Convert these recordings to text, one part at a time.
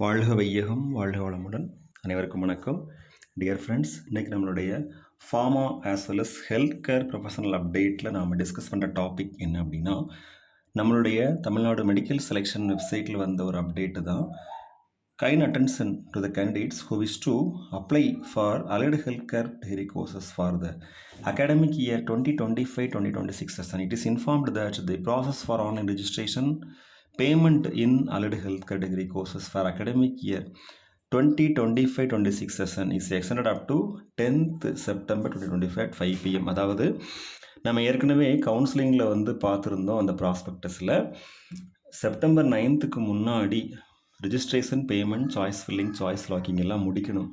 வாழ்க வையகம் வாழ்க வளமுடன். அனைவருக்கும் வணக்கம். டியர் ஃப்ரெண்ட்ஸ், இன்றைக்கி நம்மளுடைய pharma as well as health care professional அப்டேட்டில் நாம் டிஸ்கஸ் பண்ணுற டாபிக் என்ன அப்படின்னா, நம்மளுடைய தமிழ்நாடு மெடிக்கல் செலெக்ஷன் வெப்சைட்டில் வந்த ஒரு அப்டேட்டு தான். Kind attention to the candidates who wish to apply for allied healthcare degree courses for the academic year 2025-2026 session. It is informed that the process for online registration payment in allied healthcare degree courses for academic year 2025-26 session is extended up to 10th September 2025 at 5 PM. அதாவது நம்ம ஏற்கனவே கவுன்சிலிங்கில் வந்து பார்த்துருந்தோம். அந்த ப்ராஸ்பெக்டஸில் September 9க்கு முன்னாடி registration, payment, choice filling, choice locking எல்லாம் முடிக்கணும்.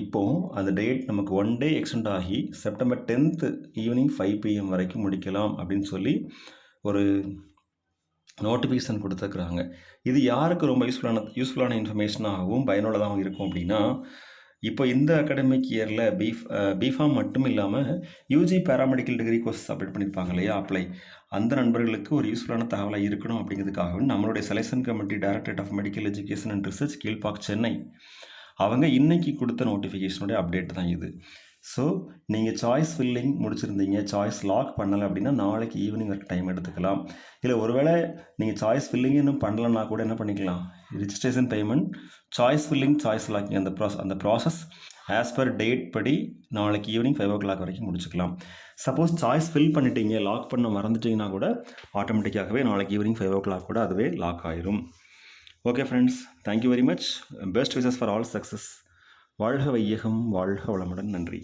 இப்போது அந்த டேட் நமக்கு 1 day எக்ஸ்டெண்ட் ஆகி செப்டம்பர் 10th ஈவினிங் 5 PM வரைக்கும் முடிக்கலாம் அப்படின்னு சொல்லி ஒரு நோட்டிஃபிகேஷன் கொடுத்துருக்குறாங்க. இது யாருக்கு ரொம்ப யூஸ்ஃபுல்லான இன்ஃபர்மேஷனாகவும் பயனுள்ளதாகவும் இருக்கும் அப்படின்னா, இப்போ இந்த அகாடமிக் இயரில் பிஃபார்ம் மட்டும் இல்லாமல் UG paramedical degree course update பண்ணியிருப்பாங்க இல்லையா, அப்ளை, அந்த நண்பர்களுக்கு ஒரு யூஸ்ஃபுல்லான தகவலாக இருக்கணும். அப்படிங்கிறதுக்காகவும் நம்மளுடைய selection committee directorate of medical education and research, Kilpauk, Chennai, அவங்க இன்றைக்கி கொடுத்த நோட்டிஃபிகேஷனுடைய அப்டேட் தான் இது. ஸோ நீங்கள் சாய்ஸ் ஃபில்லிங் முடிச்சிருந்தீங்க, சாய்ஸ் லாக் பண்ணலை அப்படின்னா நாளைக்கு ஈவினிங் வரைக்கும் டைம் எடுத்துக்கலாம். இல்லை ஒருவேளை நீங்கள் சாய்ஸ் ஃபில்லிங் இன்னும் பண்ணலன்னா கூட என்ன பண்ணிக்கலாம், registration, payment, choice filling, choice locking அந்த ப்ராசஸ் ஆஸ் பர் டேட் படி நாளைக்கு ஈவினிங் 5 o'clock வரைக்கும் முடிச்சுக்கலாம். சப்போஸ் சாய்ஸ் ஃபில் பண்ணிட்டீங்க, லாக் பண்ண மறந்துட்டிங்கன்னா கூட ஆட்டோமேட்டிக்காகவே நாளைக்கு ஈவினிங் 5 o'clock கூட அதுவே லாக் ஆயிரும். Okay friends, thank you very much. Best wishes for all success. வாழ்க வையகம் வாழ்க வளமுடன். நன்றி.